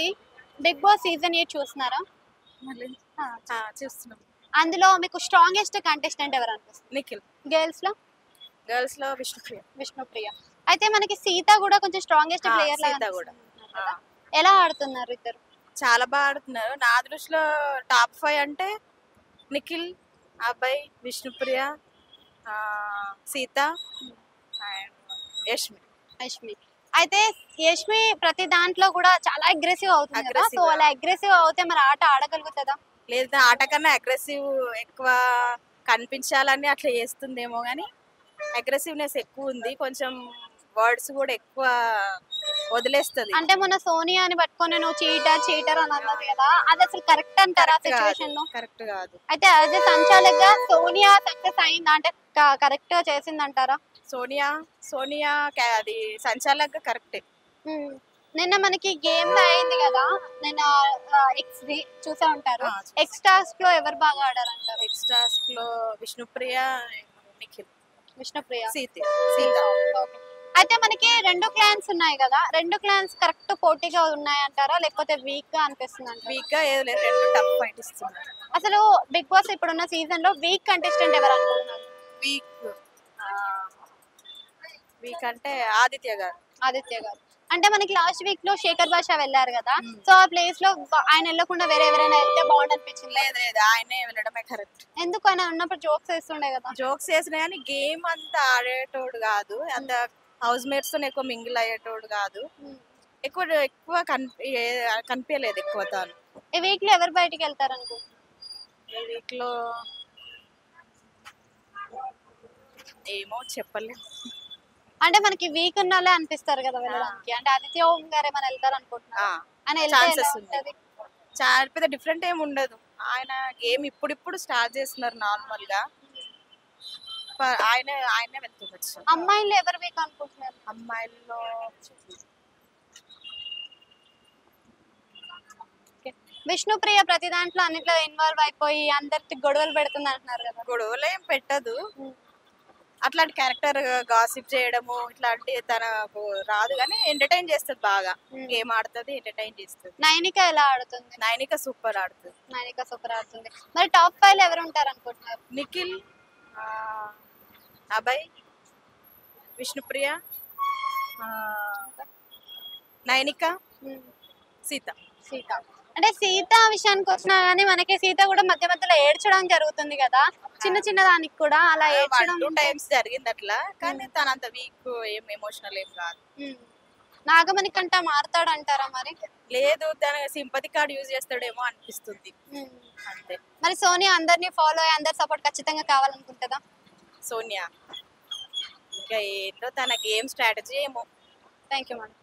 Big boss season 8 చూస్తున్నారా? మళ్ళీ ఆ, చూస్తున్నాం. అందులో మీకు స్ట్రాంగెస్ట్ కంటెస్టెంట్ ఎవరు అనిపిస్తుంది? నిఖిల్. గర్ల్స్ లో గర్ల్స్ లో విష్ణుప్రియ. విష్ణుప్రియ. అయితే మనకి సీత కూడా కొంచెం స్ట్రాంగెస్ట్ ప్లేయర్ లాగా సీత కూడా అనిపిస్తుంది కదా? ఎలా ఆడుతున్నారు ఇద్దరు? చాలా బాగా ఆడుతున్నారు. నా దృష్టిలో టాప్ 5 అంటే నిఖిల్, అబ్బాయి, విష్ణుప్రియ, ఆ, సీత అండ్ యష్మి. యష్మి. అయితే యష్మి ప్రతి దాంట్లో కూడా చాలా అగ్రెసివ్ అవుతుంది కదా? So Aggressive. అలా అగ్రెసివ్ అవుతే మరి ఆట ఆడగలుగుతుందా? లేదా ఆట కన్నా అగ్రెసివ్ ఎక్కువ కనిపించాలని అట్లా చేస్తుందేమో కానీ అగ్రెసివ్నెస్ ఎక్కువ ఉంది. కొంచెం వర్డ్స్ కూడా ఎక్కువ వదిలేస్తుంది. అంటే మొన్న సోనియాని పట్టుకొని నువ్వు చీటర్ అని అన్నది కదా, అది అసలు కరెక్ట్ అంటారా సిచ్యువేషన్ లో? కరెక్ట్ కాదు. అయితే యాజ్ ఎ సంచాలకుగా సోనియా సక్సెస్ అయిందా అంటే కరెక్ట్ గా చేసిందంటారా? సోనియా అది సంచాలకుగా కరెక్టే. నిన్న మనకి గేమ్ అయింది కదా, నిన్న ఎక్స్ ది చూసే ఉంటారు. ఆ, చూసా. ఎక్స్ టాస్క్ లో ఎవరు బాగా ఆడారంటారు? నెక్స్ట్ టాస్క్ లో విష్ణుప్రియ, నిఖిల్, విష్ణుప్రియ, సీత. Okay. అయితే మనకి రెండు క్లాన్స్ ఉన్నాయి కదా, రెండు క్లాన్స్ కరెక్ట్ పోటీగా ఉన్నాయంటారా లేకపోతే వీక్ గా అనిపిస్తుంది అంటారా? వీక్ గా ఏదో లేదు, రెండు టఫ్ ఫైట్ ఇస్తున్నారు. అసలు బిగ్ బాస్ ఇప్పుడున్న సీజన్ లో వీక్ కంటెస్టెంట్ ఎవరు అనుకుంటున్నారు? వీక్ వీక్ అంటే ఆదిత్య గారు. ఆదిత్య గారు. అంటే మనకి లాస్ట్ వీక్ లో శేఖర్ భాష వెళ్ళారు కదా, Hmm. సో ఆ ప్లేస్ లో ఆయన వెళ్ళకుండా వేరే ఎవరైనా వెళ్తే బాగుంది అనిపించింది. లేదు ఆయనే వెళ్ళడమే కరెక్ట్. ఎందుకు ఆయన ఉన్నప్పుడు జోక్స్ వేస్తుండే కదా? జోక్స్ వేసిన కానీ గేమ్ అంతా ఆడేటోడు కాదు, అంత హౌస్ మేట్స్ తో ఎక్కువ మింగిల్ అయ్యేటోడు కాదు. ఎక్కువ కనిపించలేదు ఎక్కువ తాను. ఈ వీక్ లో ఎవరు బయటికి వెళ్తారు అనుకుంటున్నారు? ఈ వీక్ లో ఏమో చెప్పలేదు. అంటే మనకి వీక్ ఉన్న వాళ్ళే అనిపిస్తారు కదా వెళ్ళడానికి. అంటే ఆదిత్య ఓం గారు ఏమైనా వెళ్తారు అనుకుంటున్నారు? ఆయన వెళ్తే ఎలా ఛాన్సెస్ ఉంటది? ఉంది. చాలా పెద్ద డిఫరెంట్ ఏమి ఉండదు. ఆయన గేమ్ ఇప్పుడు స్టార్ట్ చేస్తున్నారు నార్మల్ గా. ఆయనే వెళ్తుండొచ్చు. అమ్మాయిలు ఎవరు వీక్ అనుకుంటున్నారు? అమ్మాయిల్లో విష్ణుప్రియ ప్రతి దాంట్లో అన్నిట్లో ఇన్వాల్వ్ అయిపోయి అందరికి గొడవలు పెడుతుంది అంటున్నారు కదా. గొడవలు ఏం పెట్టదు. అట్లాంటి క్యారెక్టర్ గాసిప్ చేయడము ఇట్లాంటి తనకు రాదు, కానీ ఎంటర్టైన్ చేస్తుంది బాగా. గేమ్ ఆడుతుంది, ఎంటర్టైన్ చేస్తుంది. నైనిక ఎలా ఆడుతుంది? నైనిక సూపర్ ఆడుతుంది. నైనిక సూపర్ ఆడుతుంది. మరి టాప్ 5 లో ఎవరు ఉంటారు అనుకుంటున్నారు? నిఖిల్, అభయ్, విష్ణుప్రియ, నైనిక, సీత. సీత. అంటే సీత విషయానికి వచ్చినా గానీ మనకి సీత కూడా మధ్య మధ్యలో ఏడ్చడం జరుగుతుంది కదా, చిన్న దానికి కూడా అలా ఏడ్చడం. 1-2 టైమ్స్ జరిగింది అట్లా, కానీ తన అంత వీక్ ఏం ఎమోషనల్ ఏం కాదు. నాగమణి కంట మారుతాడు అంటారా మరి? లేదు, తన సింపతి కార్డ్ యూజ్ చేస్తాడేమో అనిపిస్తుంది అంతే. మరి సోనియా అందరినీ ఫాలో అయ్యి అందరి సపోర్ట్ ఖచ్చితంగా కావాలనుకుంటుందా? సోనియా ఇంకా ఏంటో తన గేమ్ స్ట్రాటజీ ఏమో. Thank you madam.